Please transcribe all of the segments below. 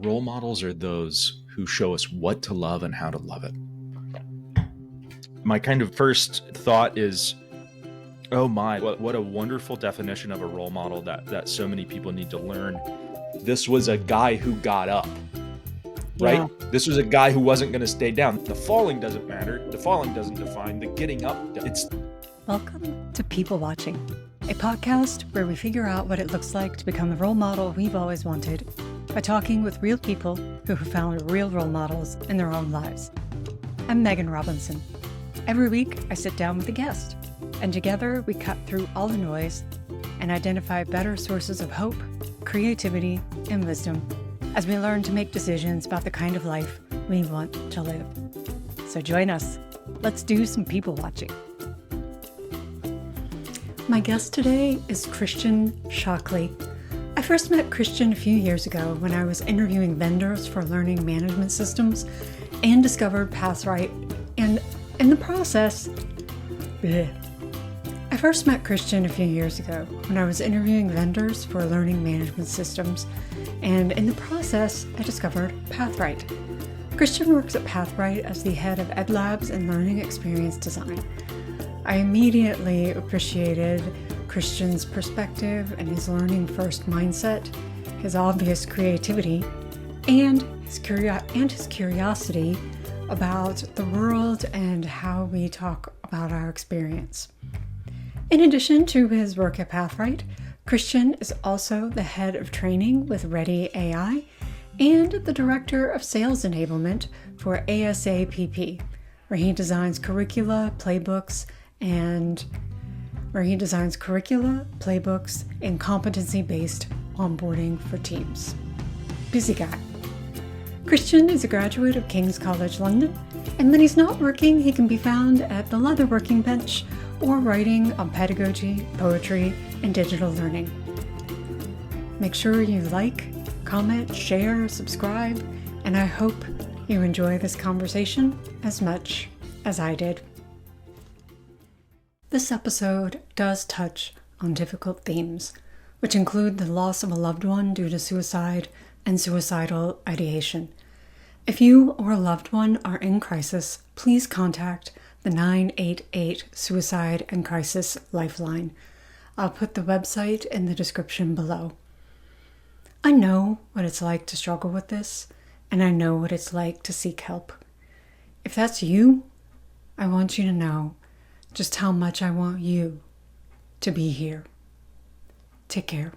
Role models are those who show us what to love and how to love it. My kind of first thought is, oh my, what a wonderful definition of a role model that so many people need to learn. This was a guy who got up, right? Yeah. This was a guy who wasn't going to stay down. The falling doesn't matter. The falling doesn't define. The getting up, Welcome to People Watching, a podcast where we figure out what it looks like to become the role model we've always wanted by talking with real people who have found real role models in their own lives. I'm Megan Robinson. Every week, I sit down with a guest, and together we cut through all the noise and identify better sources of hope, creativity, and wisdom as we learn to make decisions about the kind of life we want to live. So join us. Let's do some people watching. My guest today is Christian Shockley. I first met Christian a few years ago when I was interviewing vendors for learning management systems and discovered Pathright. And in the process, I first met Christian a few years ago when I was interviewing vendors for learning management systems. And in the process, I discovered Pathright. Christian works at Pathright as the head of Ed Labs and Learning Experience Design. I immediately appreciated Christian's perspective and his learning-first mindset, his obvious creativity, and his curiosity about the world and how we talk about our experience. In addition to his work at Pathright, Christian is also the head of training with Ready AI and the director of sales enablement for ASAPP, where he designs curricula, playbooks, and competency-based onboarding for teams. Busy guy. Christian is a graduate of King's College London, and when he's not working, he can be found at the leather working bench or writing on pedagogy, poetry, and digital learning. Make sure you like, comment, share, subscribe, and I hope you enjoy this conversation as much as I did. This episode does touch on difficult themes, which include the loss of a loved one due to suicide and suicidal ideation. If you or a loved one are in crisis, please contact the 988 Suicide and Crisis Lifeline. I'll put the website in the description below. I know what it's like to struggle with this, and I know what it's like to seek help. If that's you, I want you to know just how much I want you to be here. Take care.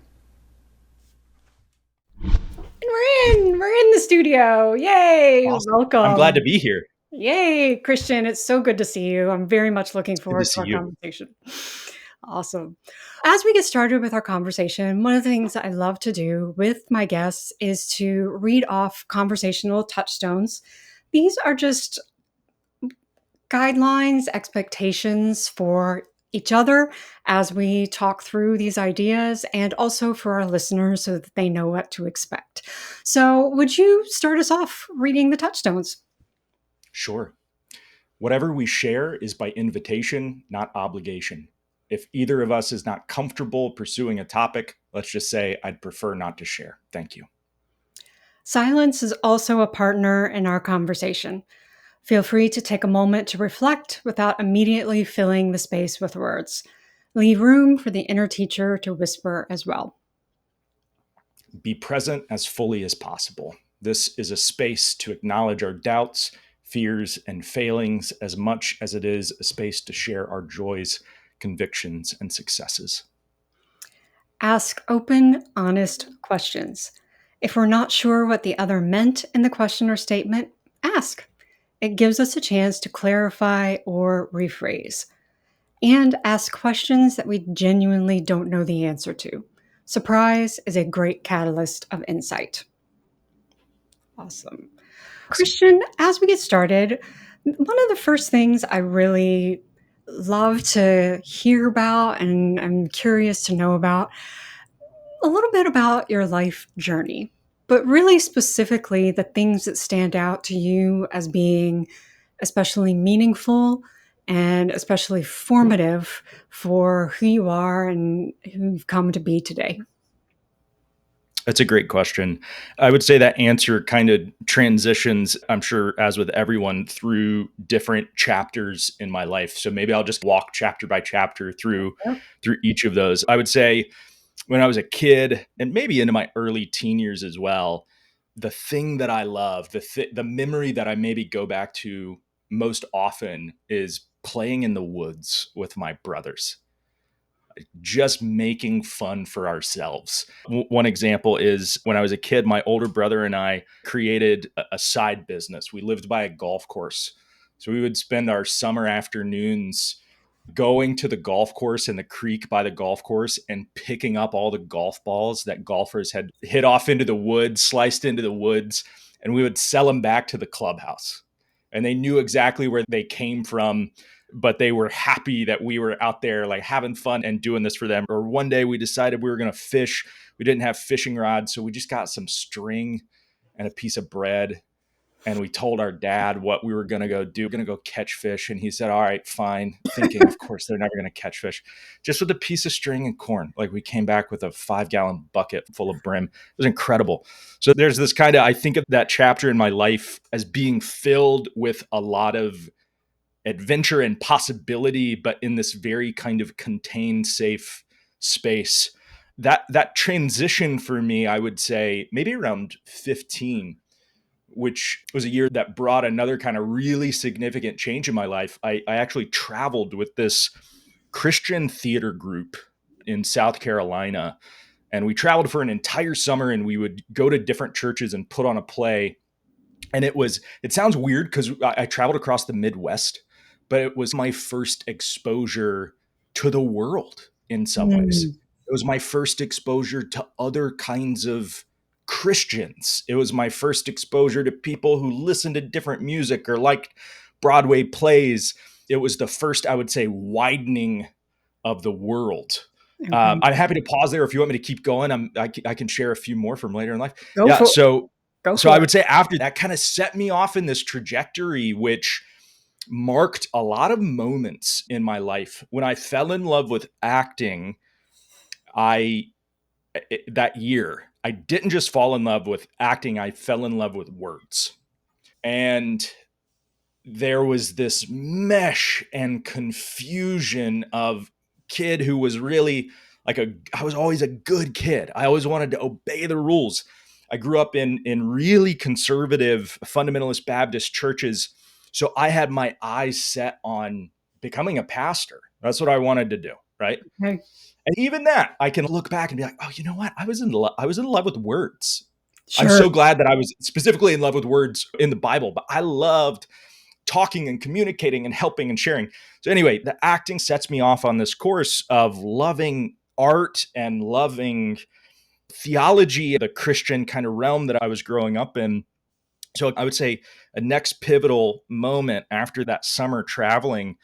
And we're in the studio. Yay! awesome. Welcome. I'm glad to be here. Yay, Christian. It's so good to see you. I'm very much looking forward to our you. conversation. Awesome. As we get started with our conversation, one of the things that I love to do with my guests is to read off conversational touchstones. These are just guidelines, expectations for each other as we talk through these ideas, and also for our listeners so that they know what to expect. So would you start us off reading the touchstones? Sure. Whatever we share is by invitation, not obligation. If either of us is not comfortable pursuing a topic, let's just say I'd prefer not to share. Thank you. Silence is also a partner in our conversation. Feel free to take a moment to reflect without immediately filling the space with words. Leave room for the inner teacher to whisper as well. Be present as fully as possible. This is a space to acknowledge our doubts, fears, and failings as much as it is a space to share our joys, convictions, and successes. Ask open, honest questions. If we're not sure what the other meant in the question or statement, ask. It gives us a chance to clarify or rephrase. And ask questions that we genuinely don't know the answer to. Surprise is a great catalyst of insight. Awesome. Christian, as we get started, one of the first things I really love to hear about and I'm curious to know about, a little bit about your life journey, but really specifically the things that stand out to you as being especially meaningful and especially formative for who you are and who you've come to be today. That's a great question. I would say that answer kind of transitions, I'm sure, as with everyone, through different chapters in my life. So maybe I'll just walk chapter by chapter through each of those. I would say when I was a kid and maybe into my early teen years as well, the thing that I love, the memory that I maybe go back to most often is playing in the woods with my brothers, just making fun for ourselves. One example is when I was a kid, my older brother and I created a side business. We lived by a golf course. So we would spend our summer afternoons going to the golf course and the creek by the golf course and picking up all the golf balls that golfers had hit off into the woods, sliced into the woods, and we would sell them back to the clubhouse. And they knew exactly where they came from, but they were happy that we were out there like having fun and doing this for them. Or one day we decided we were going to fish. We didn't have fishing rods, so we just got some string and a piece of bread, and we told our dad what we were going to go do. We're going to go catch fish. And he said, all right, fine. Thinking, of course, they're never going to catch fish. Just with a piece of string and corn. Like we came back with a 5-gallon bucket full of brim. It was incredible. So there's this kind of, I think of that chapter in my life as being filled with a lot of adventure and possibility, but in this very kind of contained, safe space. That transition for me, I would say maybe around 15, which was a year that brought another kind of really significant change in my life. I actually traveled with this Christian theater group in South Carolina, and we traveled for an entire summer, and we would go to different churches and put on a play. And it sounds weird because I traveled across the Midwest, but it was my first exposure to the world in some ways. Mm. It was my first exposure to other kinds of Christians. It was my first exposure to people who listened to different music or liked Broadway plays. It was the first, I would say, widening of the world. Okay. I'm happy to pause there if you want me to keep going. I can share a few more from later in life. Go Yeah. for go So for I it. would say after that kind of set me off in this trajectory, which marked a lot of moments in my life. When I fell in love with acting, I that year, I didn't just fall in love with acting, I fell in love with words. And there was this mesh and confusion of kid who was really I was always a good kid. I always wanted to obey the rules. I grew up in really conservative fundamentalist Baptist churches. So I had my eyes set on becoming a pastor. That's what I wanted to do, right? Okay. And even that, I can look back and be like, oh, you know what? I was in love with words. I'm Sure. so glad that I was specifically in love with words in the Bible, but I loved talking and communicating and helping and sharing. So anyway, the acting sets me off on this course of loving art and loving theology, the Christian kind of realm that I was growing up in. So I would say a next pivotal moment after that summer traveling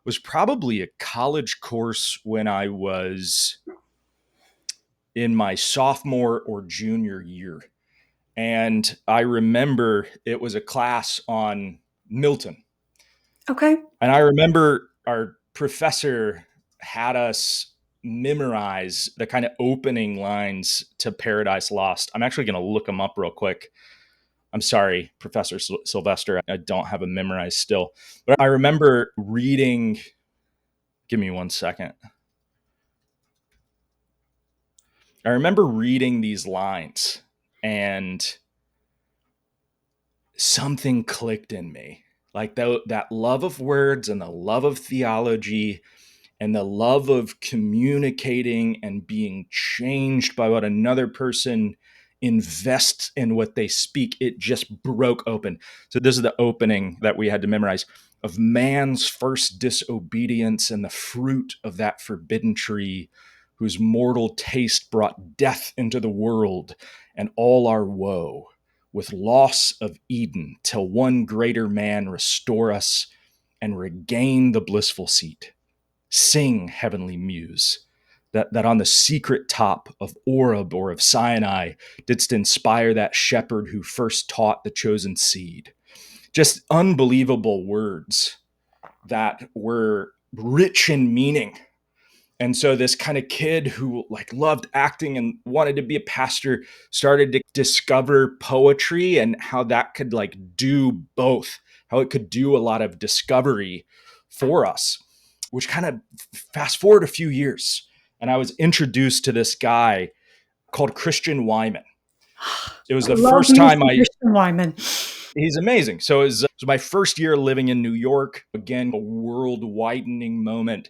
was probably a college course when I was in my sophomore or junior year. And I remember it was a class on Milton. Okay. And I remember our professor had us memorize the kind of opening lines to Paradise Lost. I'm actually going to look them up real quick. I'm sorry, Professor Sylvester. I don't have them memorized still. But I remember reading, give me one second. I remember reading these lines and something clicked in me. Like that love of words and the love of theology and the love of communicating and being changed by what another person invests in what they speak, it just broke open. So this is the opening that we had to memorize: of man's first disobedience and the fruit of that forbidden tree, whose mortal taste brought death into the world and all our woe, with loss of Eden, till one greater man restore us and regain the blissful seat. Sing, heavenly muse, that on the secret top of Oreb or of Sinai didst inspire that shepherd who first taught the chosen seed. Just unbelievable words that were rich in meaning. And so this kind of kid who like loved acting and wanted to be a pastor started to discover poetry and how that could like do both, how it could do a lot of discovery for us, which kind of fast forward a few years. And I was introduced to this guy called Christian Wyman. It was I the love first me time some Christian Wyman. he's amazing. So it was my first year living in New York, again, a world widening moment.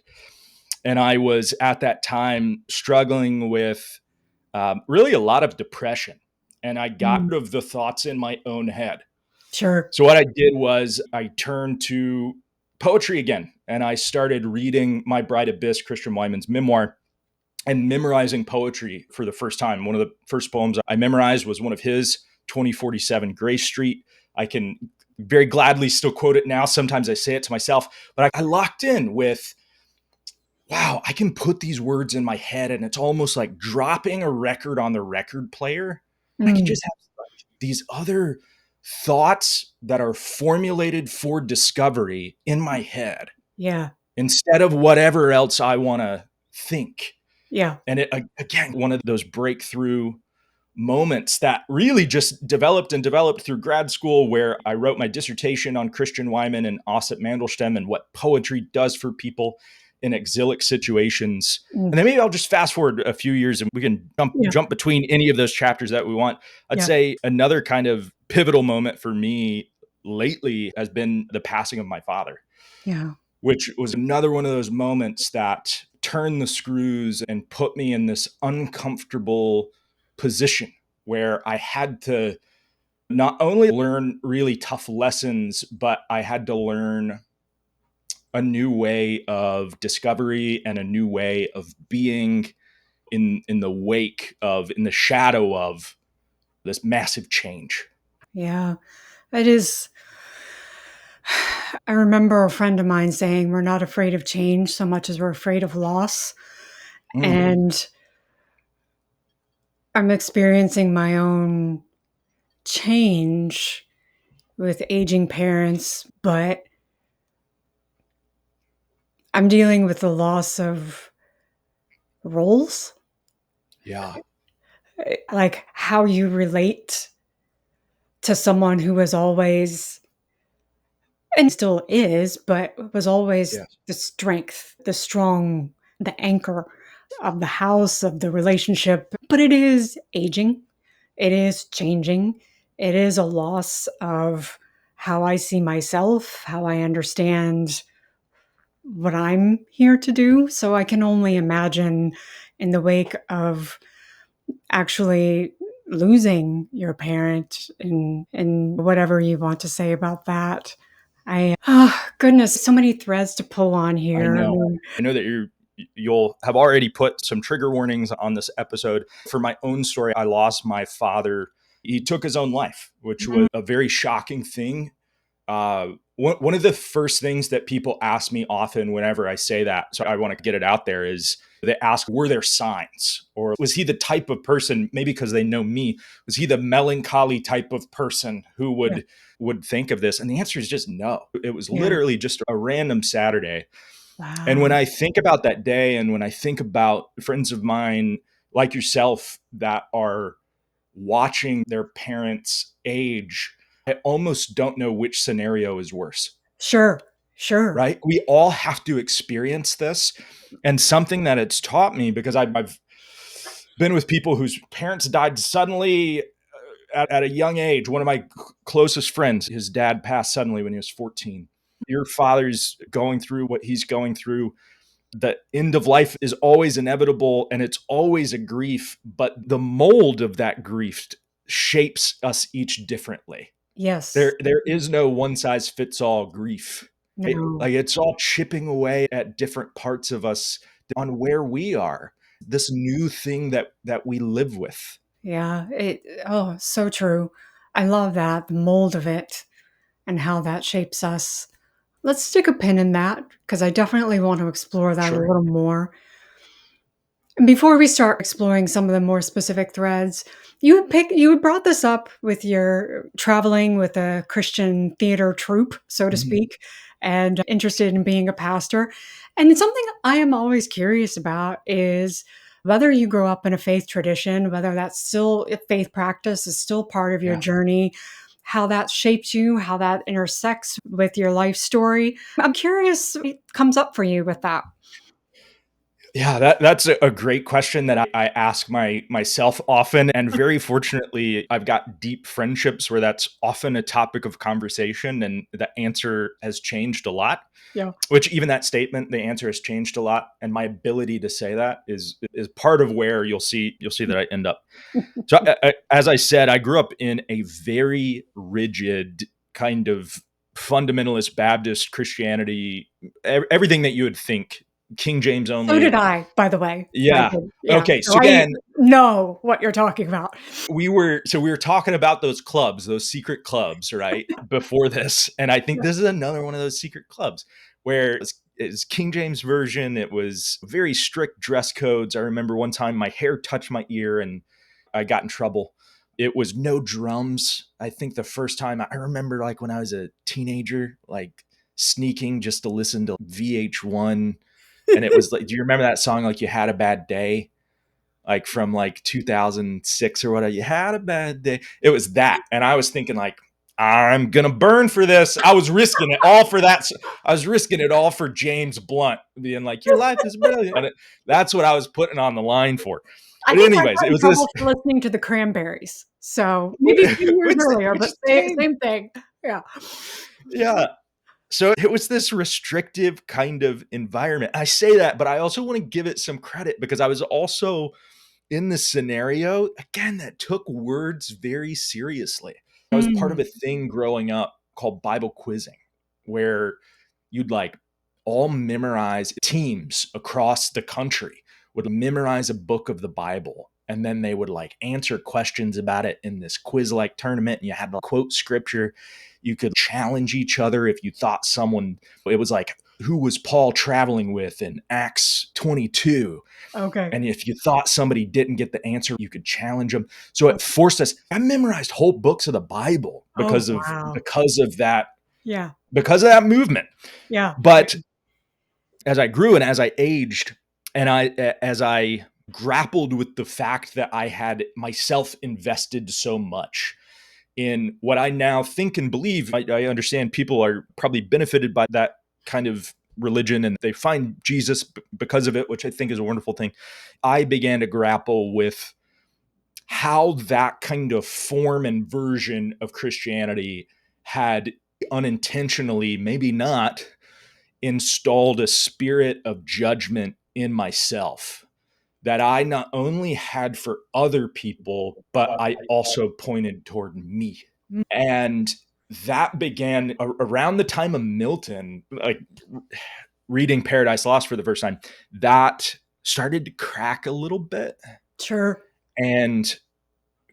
And I was at that time struggling with really a lot of depression. And I got Mm, rid of the thoughts in my own head. sure. So what I did was I turned to poetry again. And I started reading My Bride Abyss, Christian Wyman's memoir, and memorizing poetry for the first time. One of the first poems I memorized was one of his, 2047 Grace Street. I can very gladly still quote it now. Sometimes I say it to myself, but I locked in with, wow, I can put these words in my head and it's almost like dropping a record on the record player. I can Mm, just have like these other thoughts that are formulated for discovery in my head yeah. instead of whatever else I want to think. Yeah. And it, again, one of those breakthrough moments that really just developed and developed through grad school, where I wrote my dissertation on Christian Wyman and Osip Mandelstam and what poetry does for people in exilic situations. Mm, And then maybe I'll just fast forward a few years and we can yeah. jump between any of those chapters that we want. I'd Yeah. say another kind of pivotal moment for me lately has been the passing of my father, Yeah. which was another one of those moments that turned the screws and put me in this uncomfortable position where I had to not only learn really tough lessons, but I had to learn a new way of discovery and a new way of being in the wake of, in the shadow of this massive change. Yeah. It is. I remember a friend of mine saying, we're not afraid of change so much as we're afraid of loss. Mm, And I'm experiencing my own change with aging parents, but I'm dealing with the loss of roles, yeah. like how you relate to someone who was always and still is, but was always Yes. the strength, the strong, the anchor of the house, of the relationship. But it is aging, it is changing, it is a loss of how I see myself, how I understand what I'm here to do. So I can only imagine in the wake of actually losing your parent and whatever you want to say about that. Oh goodness, so many threads to pull on I here. I know. mean, I know that you'll have already put some trigger warnings on this episode. For my own story, I lost my father. He took his own life, which mhm, was a very shocking thing. One of the first things that people ask me often whenever I say that, so I want to get it out there, is they ask, were there signs? Or was he the type of person, maybe because they know me, was he the melancholy type of person who yeah, would think of this? And the answer is just no. It was yeah. literally just a random Saturday. And when Wow. I think about that day and when I think about friends of mine like yourself that are watching their parents age, I almost don't know which scenario is worse, Sure, sure. right? We all have to experience this. And something that it's taught me, because I've been with people whose parents died suddenly at a young age. One of my closest friends, his dad passed suddenly when he was 14. Your father's going through what he's going through. The end of life is always inevitable and it's always a grief, but the mold of that grief shapes us each differently. Yes. There is no one size fits all grief. Right? No. Like it's all chipping away at different parts of us on where we are. This new thing that we live with. Yeah. Oh, so true. I love that, the mold of it and how that shapes us. Let's stick a pin in that because I definitely want to explore that a Sure. little more. And before we start exploring some of the more specific threads, you had brought this up with your traveling with a Christian theater troupe, so to Mhm. speak, and interested in being a pastor. And something I am always curious about is whether you grow up in a faith tradition, whether that's still if faith practice is still part of your Yeah. journey, how that shapes you, how that intersects with your life story. I'm curious what comes up for you with that. Yeah, that's a great question that I ask myself often, and very fortunately, I've got deep friendships where that's often a topic of conversation, and the answer has changed a lot. Yeah. Which even that statement, the answer has changed a lot, and my ability to say that is part of where you'll see that I end up. So, as I said, I grew up in a very rigid kind of fundamentalist Baptist Christianity, everything that you would think, King James So did only. I, by the way. I Yeah. did, yeah. Okay. So So I again, know what you're talking about. we were talking about those clubs, those secret clubs, right? Before this. And I think Yeah. this is another one of those secret clubs where it's King James version. It was very strict dress codes. I remember one time my hair touched my ear and I got in trouble. It was no drums. I think the first time I remember, like when I was a teenager, like sneaking just to listen to VH1. And it was like, do you remember that song, like You Had a Bad Day? Like from like 2006 or whatever. You had a bad day. It was that. And I was thinking like, I'm going to burn for this. I was risking it all for that. I was risking it all for James Blunt being like, your life is brilliant. And that's what I was putting on the line for. I But think I anyways, got it in was this, trouble for listening to the Cranberries. So maybe a few years earlier, which but is same. same thing. Yeah. Yeah. So it was this restrictive kind of environment. I say that, but I also want to give it some credit because I was also in the scenario, again, that took words very seriously. I was part of Mm. a thing growing up called Bible quizzing, where you'd like all memorize teams across the country would memorize a book of the Bible. And then they would like answer questions about it in this quiz like tournament. And you had to quote scripture. You could challenge each other if you thought someone, it was like, who was Paul traveling with in Acts 22? Okay. And if you thought somebody didn't get the answer, you could challenge them. So it forced us. I memorized whole books of the Bible Oh, because of wow. because of that Yeah. because of that movement. Yeah. But as I grew and as I aged, and as I grappled with the fact that I had myself invested so much in what I now think and believe, I understand people are probably benefited by that kind of religion and they find Jesus because of it, which I think is a wonderful thing. I began to grapple with how that kind of form and version of Christianity had unintentionally, maybe not, installed a spirit of judgment in myself that I not only had for other people, but I also pointed toward me. Mm. And that began around the time of Milton, like reading Paradise Lost for the first time, that started to crack a little bit. Sure. And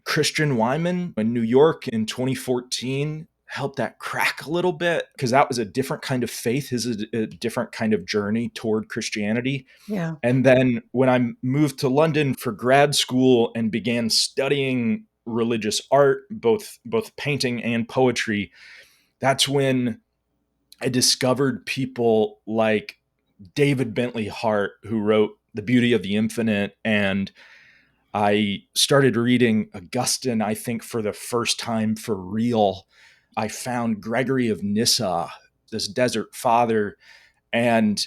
Christian Wyman in New York in 2014 helped that crack a little bit because that was a different kind of faith. His is a different kind of journey toward Christianity. Yeah. And then when I moved to London for grad school and began studying religious art, both painting and poetry, that's when I discovered people like David Bentley Hart, who wrote The Beauty of the Infinite, and I started reading Augustine, I think, for the first time for real. I found Gregory of Nyssa, this desert father, and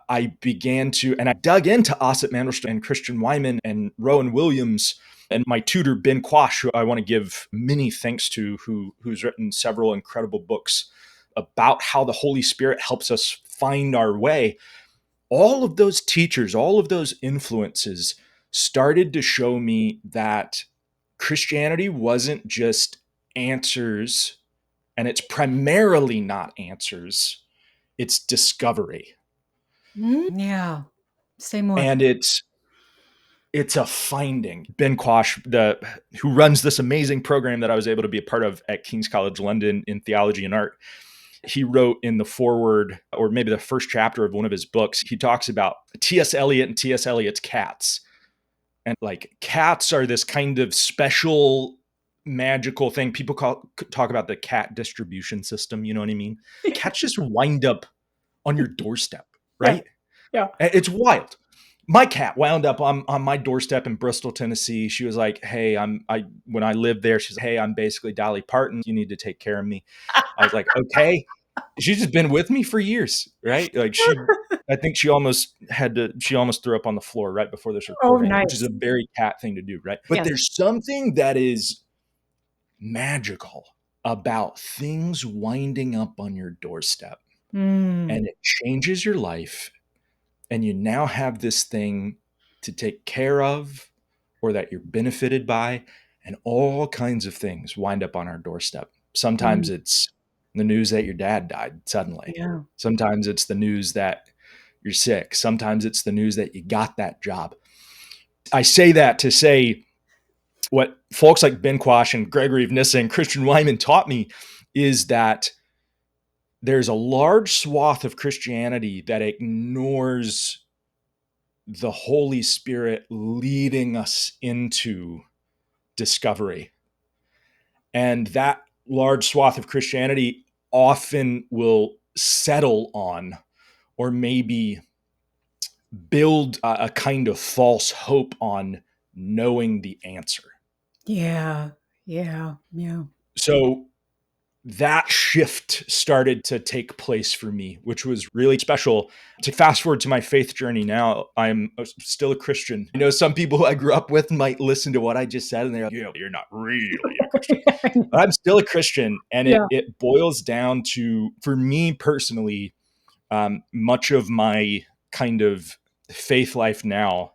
I began to, and I dug into Ossip Mandelstam and Christian Wyman and Rowan Williams and my tutor, Ben Quash, who I want to give many thanks to, who's written several incredible books about how the Holy Spirit helps us find our way. All of those teachers, all of those influences started to show me that Christianity wasn't just answers, and it's primarily not answers, it's discovery. Yeah. Say more. And it's a finding. Ben Quash, who runs this amazing program that I was able to be a part of at King's College London in theology and art, he wrote in the foreword, or maybe the first chapter of one of his books, he talks about T.S. Eliot and T.S. Eliot's cats. And like cats are this kind of special magical thing. People talk about the cat distribution system. You know what I mean? Cats just wind up on your doorstep, Yeah. right? Yeah. It's wild. My cat wound up on my doorstep in Bristol, Tennessee. She was like, "Hey, when I lived there, she's like, hey, I'm basically Dolly Parton. You need to take care of me." I was like, "Okay." She's just been with me for years, right? Like I think she almost threw up on the floor right before this Oh, recording, which is nice. a very cat thing to do, right? But Yes. there's something that is magical about things winding up on your doorstep, and it changes your life, and you now have this thing to take care of or that you're benefited by, and all kinds of things wind up on our doorstep. Sometimes Mm. it's the news that your dad died suddenly. Yeah. Sometimes it's the news that you're sick. Sometimes it's the news that you got that job. I say that to say what folks like Ben Quash and Gregory of Nyssa and Christian Wyman taught me is that there's a large swath of Christianity that ignores the Holy Spirit leading us into discovery. And that large swath of Christianity often will settle on or maybe build a kind of false hope on knowing the answer. Yeah. Yeah. Yeah. So that shift started to take place for me, which was really special. To fast forward to my faith journey now, I'm still a Christian. I know some people who I grew up with might listen to what I just said and they're like, yeah, you're not really a Christian. But I'm still a Christian, and Yeah. it boils down to, for me personally, much of my kind of faith life now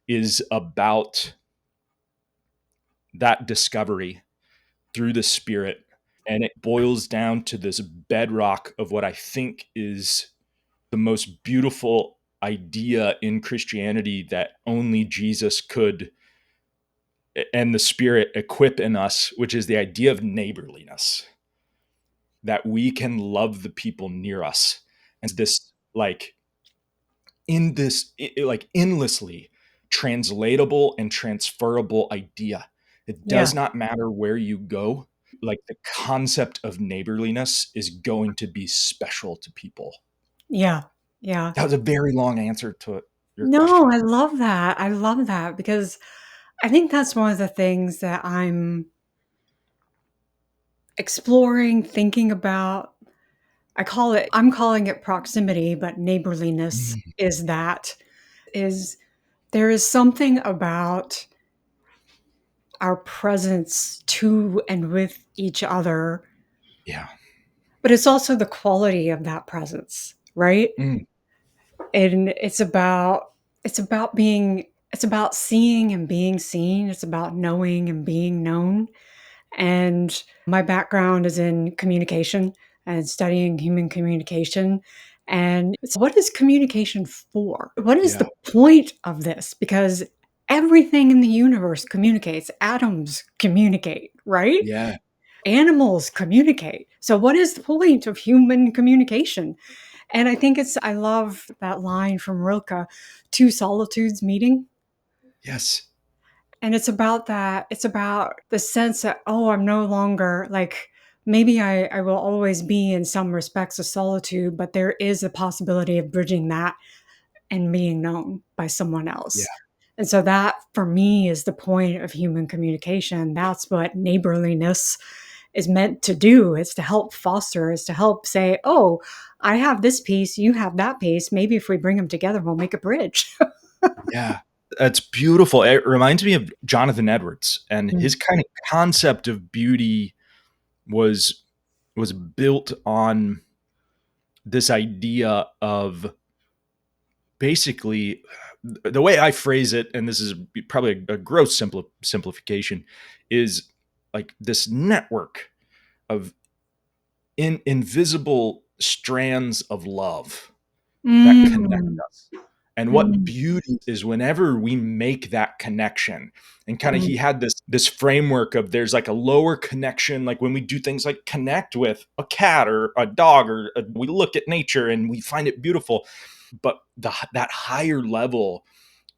is about that discovery through the Spirit. And it boils down to this bedrock of what I think is the most beautiful idea in Christianity that only Jesus could and the Spirit equip in us, which is the idea of neighborliness, that we can love the people near us. And this, like, in this, like, endlessly translatable and transferable idea. It Yeah. does not matter where you go. Like, the concept of neighborliness is going to be special to people. Yeah. Yeah. That was a very long answer to your No, question. I love that. I love that because I think that's one of the things that I'm exploring, thinking about. I'm calling it proximity, but neighborliness Mm, is that. Is there is something about our presence to and with each other, yeah. but it's also the quality of that presence, right? Mm, And it's about seeing and being seen. It's about knowing and being known. And my background is in communication and studying human communication. And it's what is communication for? What is yeah. the point of this? Because everything in the universe communicates. Atoms communicate, right? Yeah. Animals communicate. So, what is the point of human communication? And I love that line from Rilke, two solitudes meeting. Yes. And it's about that. It's about the sense that, oh, I'm no longer like, maybe I will always be in some respects a solitude, but there is a possibility of bridging that and being known by someone Yeah. else. And so that for me is the point of human communication. That's what neighborliness is meant to do. It's to help foster, is to help say, oh, I have this piece, you have that piece. Maybe if we bring them together, we'll make a bridge. Yeah. That's beautiful. It reminds me of Jonathan Edwards, and his Mm. kind of concept of beauty was built on this idea of basically the way I phrase it, and this is probably a gross simplification, is like this network of invisible strands of love that connect Mm, us. And what mm, beauty is whenever we make that connection. And kind of mm. he had this framework of there's like a lower connection, like when we do things like connect with a cat or a dog, or we look at nature and we find it beautiful. But that higher level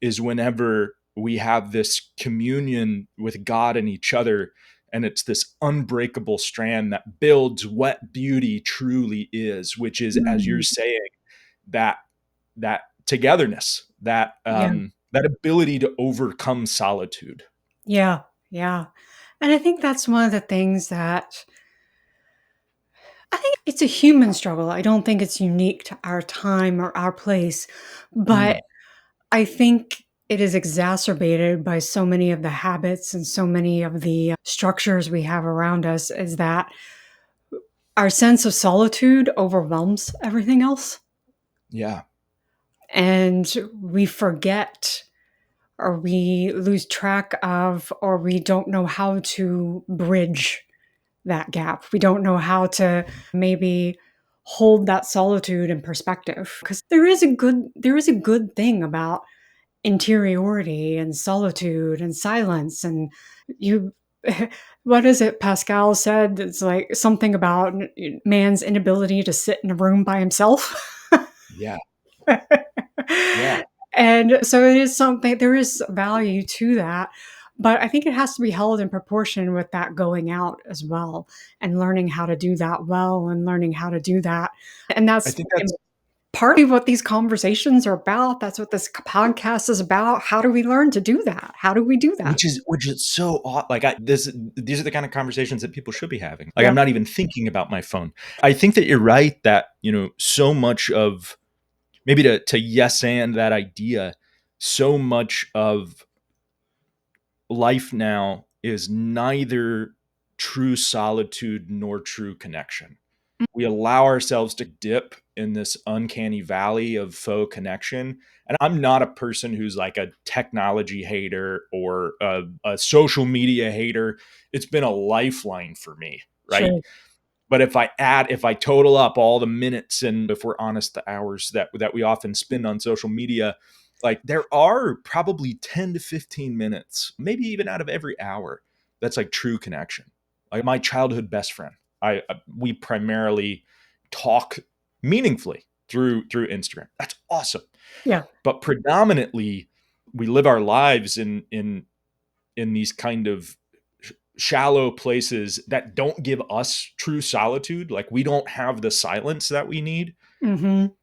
is whenever we have this communion with God and each other. And it's this unbreakable strand that builds what beauty truly is, which is, as you're Mm. saying, that that togetherness, Yeah. that ability to overcome solitude. Yeah. Yeah. And I think that's one of the things that I think it's a human struggle. I don't think it's unique to our time or our place, but Mm, I think it is exacerbated by so many of the habits and so many of the structures we have around us is that our sense of solitude overwhelms everything else. yeah, And we forget or we lose track of or we don't know how to bridge that gap. We don't know how to maybe hold that solitude in perspective because there is a good thing about interiority and solitude and silence and you what is it Pascal said, it's like something about man's inability to sit in a room by himself. yeah, yeah. And so it is something, there is value to that, but I think it has to be held in proportion with that going out as well and learning how to do that well and learning how to do that. And I that's think that's partly what these conversations are about. That's what this podcast is about. How do we learn to do that? How do we do that? which is so odd. Like these are the kind of conversations that people should be having. Like Yeah. I'm not even thinking about my phone. I think that you're right that, so much of maybe to yes and that idea, so much of life now is neither true solitude nor true connection. We allow ourselves to dip in this uncanny valley of faux connection. And I'm not a person who's like a technology hater or a social media hater. It's been a lifeline for me, right? Sure. But if I total up all the minutes and, if we're honest, the hours that we often spend on social media, like there are probably 10 to 15 minutes, maybe even out of every hour, that's like true connection. Like my childhood best friend, we primarily talk meaningfully through Instagram. That's awesome. Yeah. But predominantly we live our lives in these kind of shallow places that don't give us true solitude. Like we don't have the silence that we need, Mhm.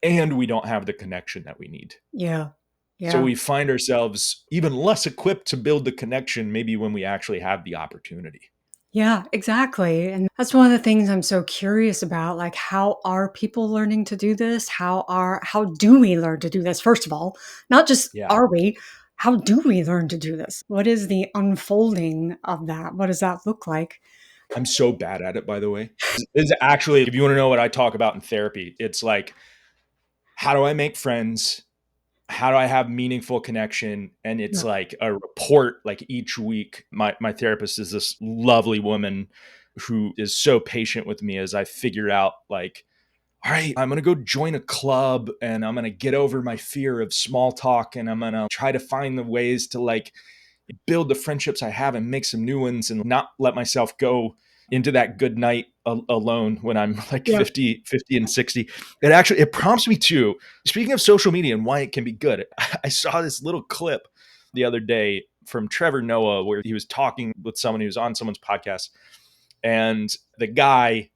and we don't have the connection that we need. Yeah. So Yeah. we find ourselves even less equipped to build the connection maybe when we actually have the opportunity. Yeah, exactly. And that's one of the things I'm so curious about. Like, how are people learning to do this? How do we learn to do this? First of all, not just Yeah. are we, how do we learn to do this? What is the unfolding of that? What does that look like? I'm so bad at it, by the way. This is actually, if you want to know what I talk about in therapy, it's like, how do I make friends? How do I have meaningful connection? And it's Yeah. like a report like each week. My therapist is this lovely woman who is so patient with me as I figure out, like, all right, I'm going to go join a club and I'm going to get over my fear of small talk and I'm going to try to find the ways to like build the friendships I have and make some new ones and not let myself go into that good night alone when I'm like Yeah. 50 and 60. It prompts me to, speaking of social media and why it can be good. I saw this little clip the other day from Trevor Noah where he was talking with someone who was on someone's podcast, and the guy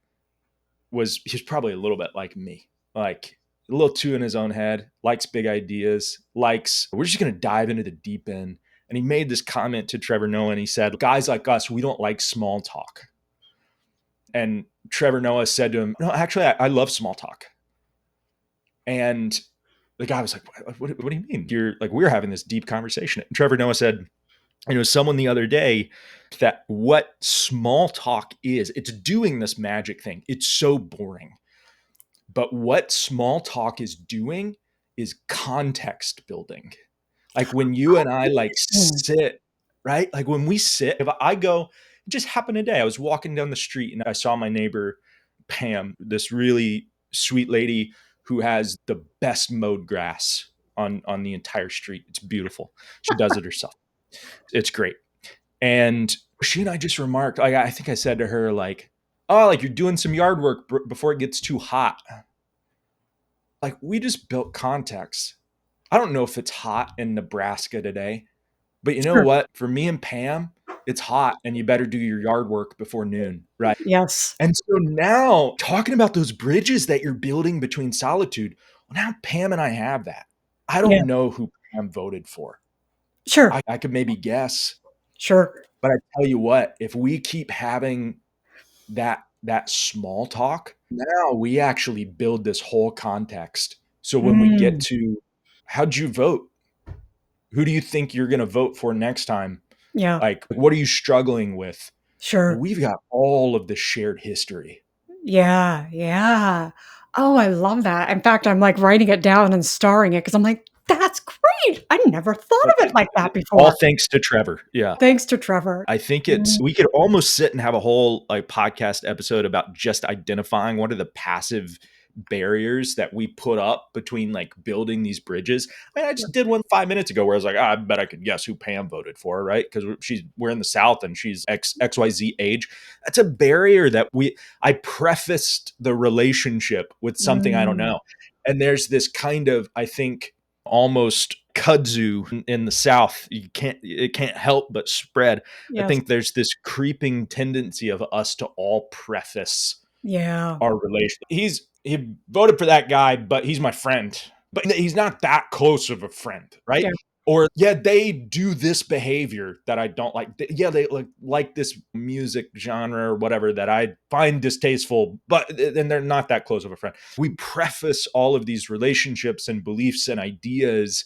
he's probably a little bit like me, like a little too in his own head, likes big ideas, likes, we're just going to dive into the deep end. And he made this comment to Trevor Noah and he said, guys like us, we don't like small talk. And Trevor Noah said to him, no, actually, I love small talk. And the guy was like, what do you mean? You're like, we're having this deep conversation. And Trevor Noah said, someone the other day, that what small talk is, it's doing this magic thing. It's so boring. But what small talk is doing is context building. Like when you and I like Mm. sit, right? Like when we sit, if I go, it just happened today. I was walking down the street and I saw my neighbor, Pam, this really sweet lady who has the best mowed grass on the entire street. It's beautiful. She does it herself. It's great. And she and I just remarked, like, I think I said to her, like, oh, like you're doing some yard work before it gets too hot. Like we just built context. I don't know if it's hot in Nebraska today. But you know Sure. what? For me and Pam, it's hot and you better do your yard work before noon, right? Yes. And so now talking about those bridges that you're building between solitude, well, now Pam and I have that. I Yeah. don't know who Pam voted for. Sure. I could maybe guess, Sure. but I tell you what, if we keep having that small talk, now we actually build this whole context. So when we get Mm. to how'd you vote? Who do you think you're going to vote for next time? Yeah. Like, what are you struggling with? Well, Sure. we've got all of the shared history. Yeah. Yeah. Oh, I love that. In fact, I'm like writing it down and starring it because I'm like, that's great. I never thought But of it like that all before. thanks to Trevor. Yeah. Thanks to Trevor. I think Mm. we could almost sit and have a whole like podcast episode about just identifying what are the passive barriers that we put up between like building these bridges. I mean, I just did one 5 minutes ago where I was like, I bet I could guess who Pam voted for, right? Because we're in the South and she's XYZ age. That's a barrier that I prefaced the relationship with something I don't Mm. know. And there's this kind of, I think, almost kudzu in the South. It can't help but spread. I Yes. think there's this creeping tendency of us to all preface Yeah. our relation. He voted for that guy, but he's my friend. But he's not that close of a friend, right? Yeah. Or yeah, they do this behavior that I don't like. Yeah, they like this music genre or whatever that I find distasteful, but then they're not that close of a friend. We preface all of these relationships and beliefs and ideas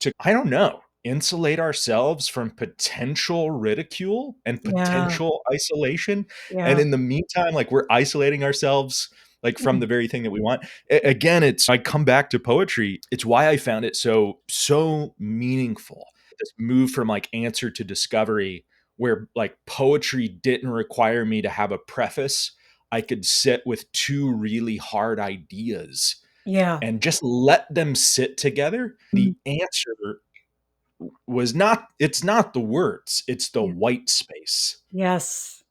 to, I don't know, insulate ourselves from potential ridicule and Yeah. potential isolation. And Yeah. in the meantime, like we're isolating ourselves like from Mm. the very thing that we want. Again, I come back to poetry. It's why I found it so meaningful. This move from like answer to discovery, where like poetry didn't require me to have a preface. I could sit with two really hard ideas Yeah. and just let them sit together. Mm. The answer it's not the words, it's the Yeah. white space. Yes.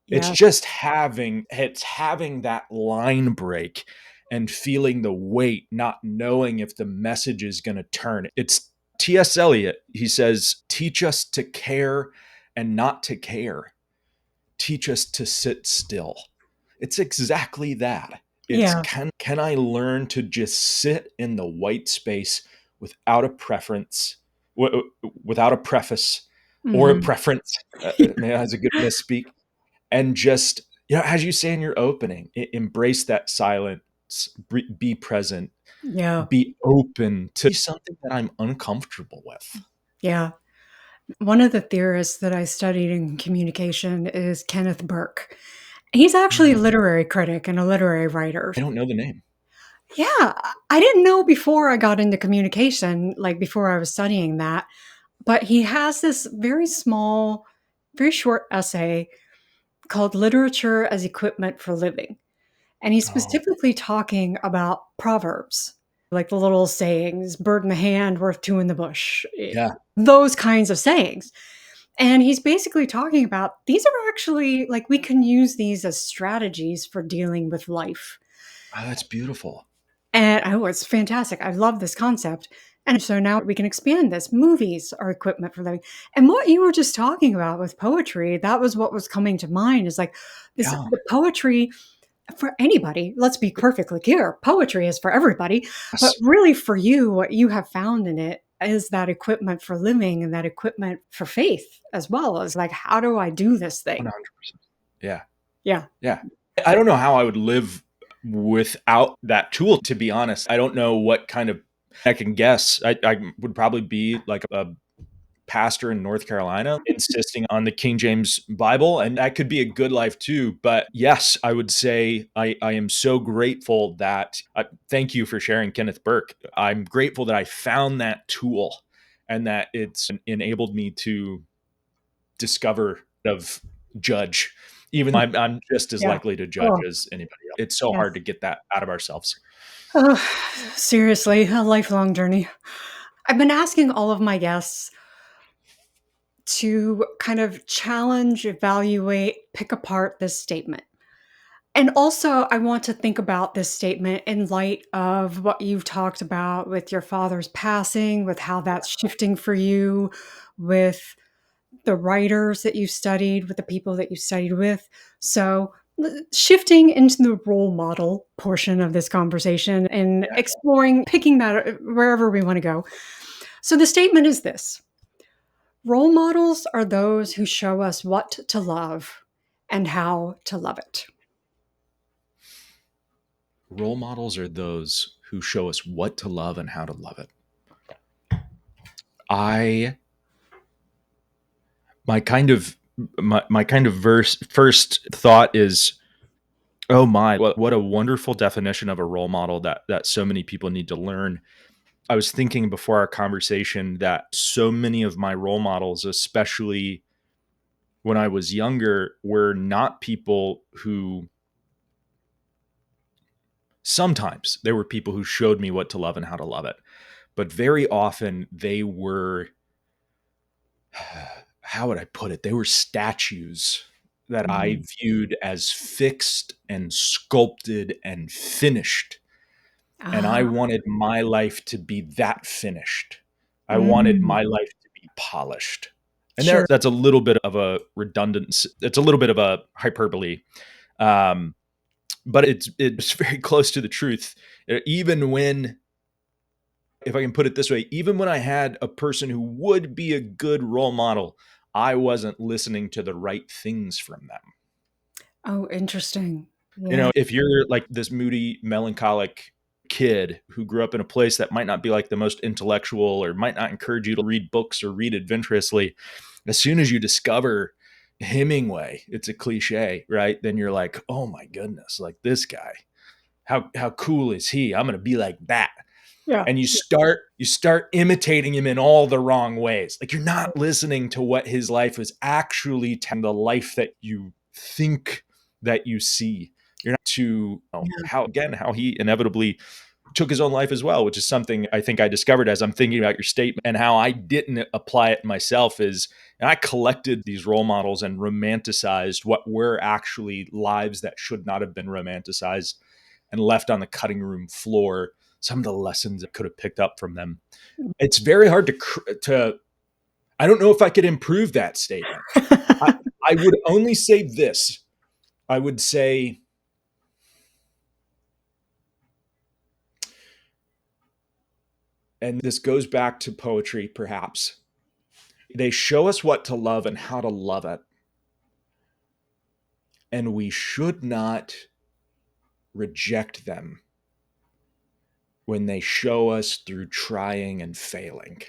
It's Yeah. just having that line break and feeling the weight, not knowing if the message is going to turn. It's T.S. Eliot. He says, teach us to care and not to care. Teach us to sit still. It's exactly that. It's Yeah. can I learn to just sit in the white space without a preference, without a preface or a Mhm. preference? Man, that's a good misspeak. And just, as you say in your opening, embrace that silence, be present, Yeah. be open to something that I'm uncomfortable with. Yeah. One of the theorists that I studied in communication is Kenneth Burke. He's actually a Mhm. literary critic and a literary writer. I don't know the name. Yeah, I didn't know before I got into communication, like before I was studying that, but he has this very small, very short essay called Literature as Equipment for Living. And he's Oh, specifically talking about proverbs, like the little sayings, bird in the hand, worth two in the bush, yeah. those kinds of sayings. And he's basically talking about these are actually like we can use these as strategies for dealing with life. Oh, that's beautiful. And oh, it's fantastic. I love this concept. And so now we can expand this. Movies are equipment for living. And what you were just talking about with poetry, that was what was coming to mind is like this Yeah. the poetry for anybody. Let's be perfectly clear. Poetry is for everybody. But Yes. really for you, what you have found in it is that equipment for living and that equipment for faith as well as like, how do I do this thing? 100%. Yeah. Yeah. Yeah. I don't know how I would live without that tool, to be honest. I don't know what kind of, I can guess. I would probably be like a pastor in North Carolina insisting on the King James Bible. And that could be a good life too. But yes, I would say I am so grateful that, thank you for sharing Kenneth Burke. I'm grateful that I found that tool and that it's enabled me to discover of judge, even though I'm just as Yeah. likely to judge Oh, as anybody else. It's so hard yes. to get that out of ourselves. Oh, seriously, a lifelong journey. I've been asking all of my guests to kind of challenge, evaluate, pick apart this statement. And also, I want to think about this statement in light of what you've talked about with your father's passing, with how that's shifting for you, with the writers that you studied, with the people that you studied with. So, shifting into the role model portion of this conversation and Yeah. exploring, picking that wherever we want to go. So, the statement is this: role models are those who show us what to love and how to love it. Role models are those who show us what to love and how to love it. I my kind of my kind of first thought is, oh my, what a wonderful definition of a role model that so many people need to learn. I was thinking before our conversation that so many of my role models, especially when I was younger, were not people who, sometimes they were people who showed me what to love and how to love it. But very often they were, how would I put it? They were statues that I Mhm. viewed as fixed and sculpted and finished. And I Ah, wanted my life to be that finished. I wanted mm, my life to be polished. And sure. that's a little bit of a redundance. It's a little bit of a hyperbole. Um, but it's very close to the truth. Even when, if I can put it this way, even when I had a person who would be a good role model, I wasn't listening to the right things from them. Oh, interesting. Yeah. If you're like this moody, melancholic kid who grew up in a place that might not be like the most intellectual or might not encourage you to read books or read adventurously, as soon as you discover Hemingway, it's a cliche, right? Then you're like, oh my goodness, like this guy, how cool is he? I'm gonna be like that. Yeah. And you start imitating him in all the wrong ways. Like you're not listening to what his life was actually telling, the life that you think that you see. You're not to Yeah. how he inevitably took his own life as well, which is something I think I discovered as I'm thinking about your statement, and how I didn't apply it myself is, and I collected these role models and romanticized what were actually lives that should not have been romanticized, and left on the cutting room floor some of the lessons I could have picked up from them. It's very hard to I don't know if I could improve that statement. I, I would only say this. I would say, and this goes back to poetry perhaps, they show us what to love and how to love it. And we should not reject them when they show us through trying and failing.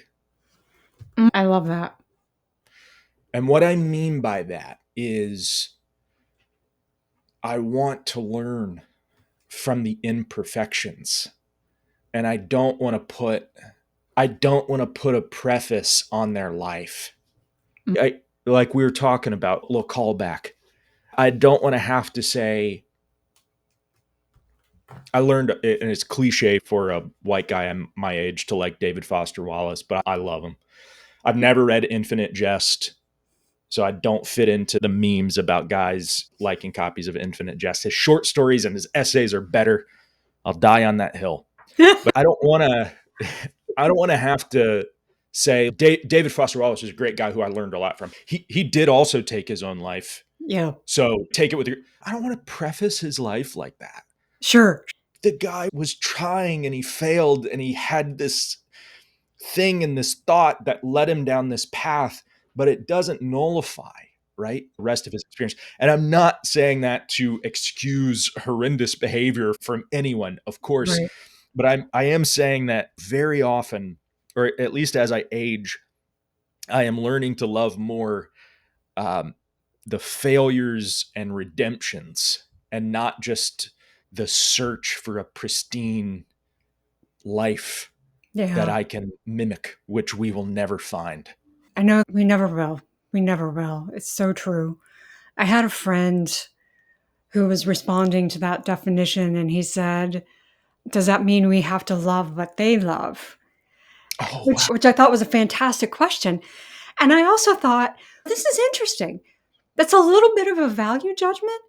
I love that. And what I mean by that is I want to learn from the imperfections. And I don't want to put a preface on their life. Mm. Like we were talking about, a little callback. I don't want to have to say, I learned, and it's cliche for a white guy my age to like David Foster Wallace, but I love him. I've never read Infinite Jest, so I don't fit into the memes about guys liking copies of Infinite Jest. His short stories and his essays are better. I'll die on that hill. But I don't want to. I don't want to have to say David Foster Wallace is a great guy who I learned a lot from. He did also take his own life, Yeah. so take it with your. I don't want to preface his life like that. Sure. The guy was trying and he failed and he had this thing and this thought that led him down this path, but it doesn't nullify, right, the rest of his experience. And I'm not saying that to excuse horrendous behavior from anyone, of course, Right. but I am saying that very often, or at least as I age, I am learning to love more um, the failures and redemptions, and not just the search for a pristine life that Yeah. I can mimic, which we will never find. I know we never will. We never will. It's so true. I had a friend who was responding to that definition, and he said, does that mean we have to love what they love? Oh, wow. Which I thought was a fantastic question. And I also thought, this is interesting. That's a little bit of a value judgment.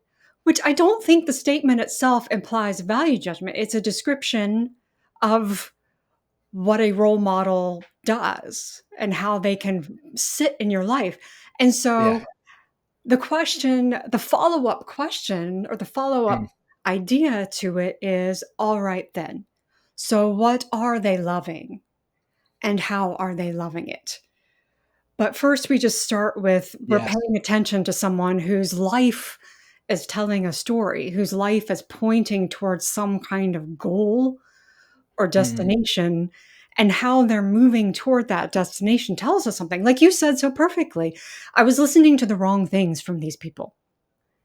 Which I don't think the statement itself implies value judgment. It's a description of what a role model does and how they can sit in your life. And Yeah. so the follow-up question or the follow-up Mm. idea to it is, all right then. So what are they loving and how are they loving it? But first we just start with we're Yes. paying attention to someone whose life is telling a story, whose life is pointing towards some kind of goal or Mhm. destination, and how they're moving toward that destination tells us something. Like you said so perfectly, I was listening to the wrong things from these people.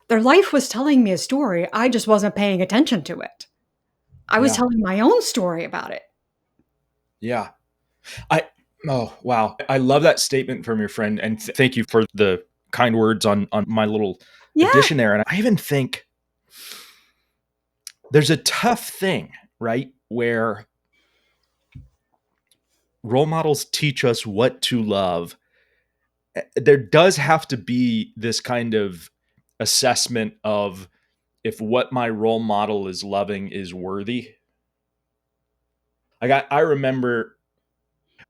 Their life was telling me a story. I just wasn't paying attention to it. I was Yeah. telling my own story about it. Yeah. I oh wow. I love that statement from your friend, and thank you for the kind words on my little Yeah. addition there. And I even think there's a tough thing, right? Where role models teach us what to love. There does have to be this kind of assessment of if what my role model is loving is worthy. I remember,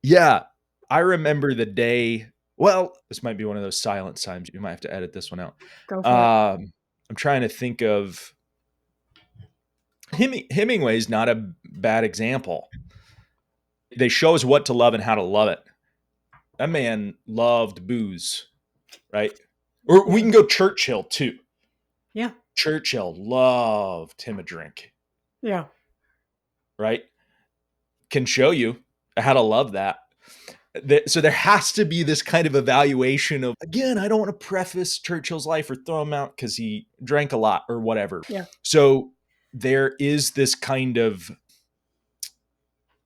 yeah, I remember the day. Well, this might be one of those silent times. You might have to edit this one out. Go for it. I'm trying to think of Hemingway's not a bad example. They show us what to love and how to love it. That man loved booze, right? Or we Yeah. can go Churchill too. Yeah. Churchill loved him a drink, Yeah. right? Can show you how to love that. So there has to be this kind of evaluation of, again, I don't want to preface Churchill's life or throw him out because he drank a lot or whatever. Yeah. So there is this kind of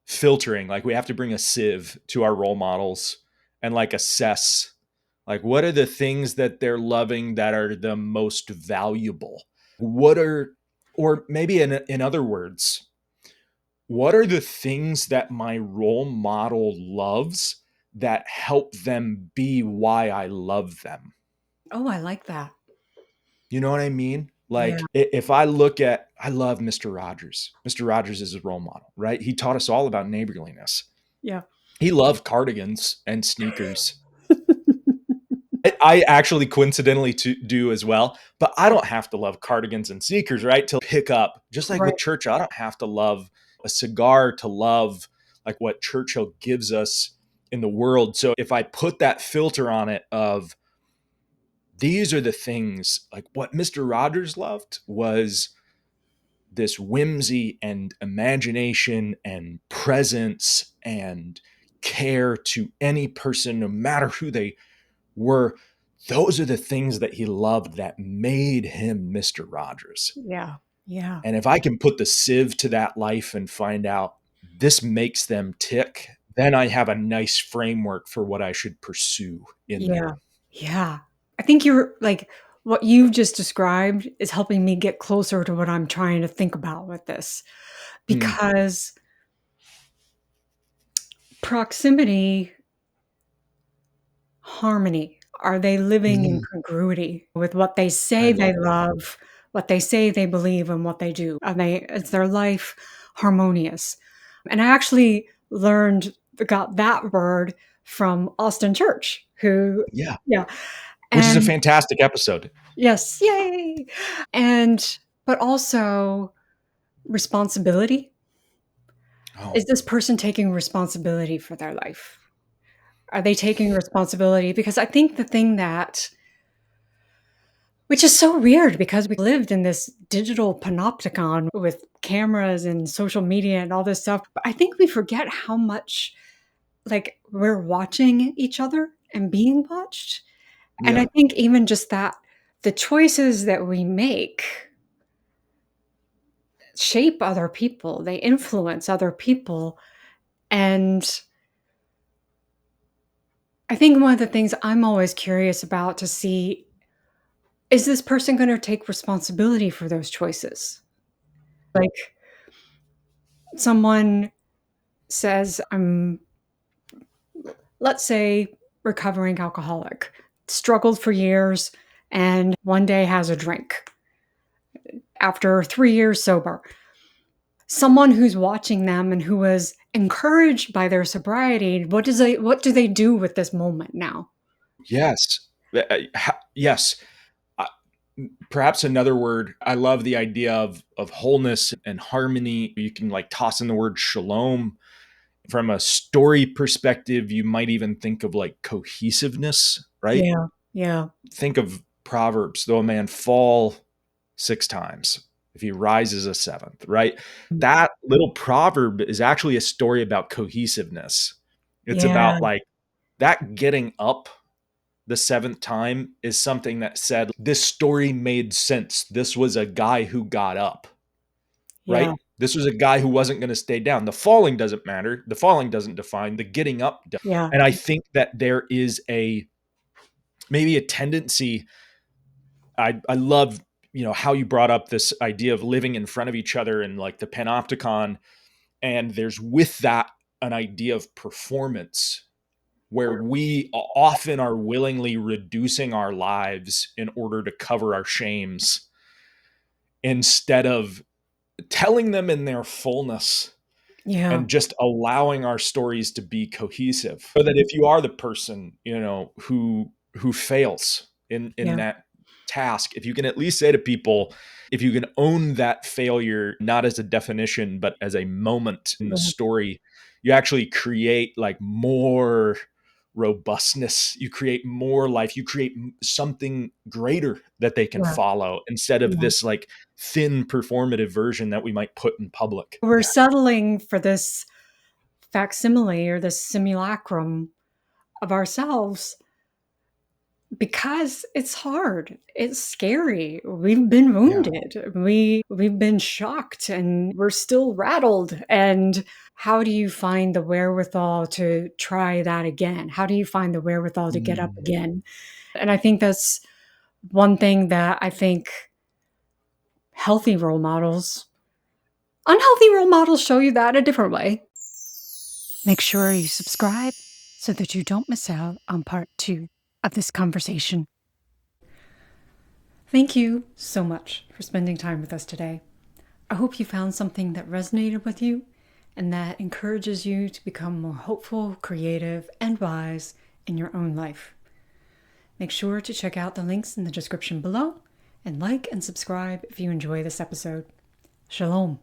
filtering, like we have to bring a sieve to our role models and like assess, like, what are the things that they're loving that are the most valuable? What are, or maybe in other words, what are the things that my role model loves that help them be why I love them? Oh, I like that. You know what I mean? Yeah. Like if I look at, I love Mr. Rogers. Mr. Rogers is a role model, right? He taught us all about neighborliness. Yeah. He loved cardigans and sneakers. I actually coincidentally do as well, but I don't have to love cardigans and sneakers, right? To pick up, just like Right. with Churchill, I don't have to love a cigar to love like what Churchill gives us in the world. So if I put that filter on it of these are the things, like what Mr. Rogers loved was this whimsy and imagination and presence and care to any person, no matter who they were. Those are the things that he loved that made him Mr. Rogers. Yeah. Yeah. And if I can put the sieve to that life and find out this makes them tick, then I have a nice framework for what I should pursue in Yeah. them. Yeah. I think you're like what you've just described is helping me get closer to what I'm trying to think about with this Mm, because proximity, harmony, are they living in mm, congruity with what they I say love they that. love, what they say they believe, and what they do? Is their life harmonious? And I actually got that word from Austin Church, who, Yeah, yeah. which is a And fantastic episode. yes, yay. But also responsibility. Oh, Is this person taking responsibility for their life? Are they taking responsibility? Because I think the thing that, which is so weird because we lived in this digital panopticon with cameras and social media and all this stuff. But I think we forget how much like we're watching each other and being watched. And I yeah. think even just that the choices that we make shape other people, they influence other people. And I think one of the things I'm always curious about to see is this person going to take responsibility for those choices? Like someone says, I'm, let's say, recovering alcoholic, struggled for years, and one day has a drink. after 3 years sober. Someone who's watching them and who was encouraged by their sobriety, what do they do with this moment now? Yes. Yes. Uh, Perhaps another word, I love the idea of wholeness and harmony. You can like toss in the word shalom. From a story perspective, you might even think of like cohesiveness, right? Yeah. Yeah. Think of Proverbs, though a man fall 6 times, if he rises a seventh, right? That little proverb is actually a story about cohesiveness. It's Yeah. about like that getting up the seventh time is something that said, this story made sense. This was a guy who got up, Yeah. right? This was a guy who wasn't going to stay down. The falling doesn't matter. The falling doesn't define, the getting up does. Yeah. And I think that there is maybe a tendency. I love, how you brought up this idea of living in front of each other and like the panopticon. And there's with that an idea of performance where we often are willingly reducing our lives in order to cover our shames instead of telling them in their fullness Yeah. and just allowing our stories to be cohesive. So that if you are the person, who fails in Yeah. that task, if you can at least say to people, if you can own that failure not as a definition but as a moment in the Yeah. story, you actually create like more robustness, you create more life, you create something greater that they can Yeah. follow instead of Yeah. this like thin performative version that we might put in public. We're settling for this facsimile or this simulacrum of ourselves because it's hard. It's scary. We've been Yeah. wounded. We've been shocked and we're still rattled. And how do you find the wherewithal to try that again? How do you find the wherewithal to get up Mm. again? And I think that's one thing that I think healthy role models, unhealthy role models show you that a different way. Make sure you subscribe so that you don't miss out on part 2 of this conversation. Thank you so much for spending time with us today. I hope you found something that resonated with you and that encourages you to become more hopeful, creative, and wise in your own life. Make sure to check out the links in the description below and like and subscribe if you enjoy this episode. Shalom.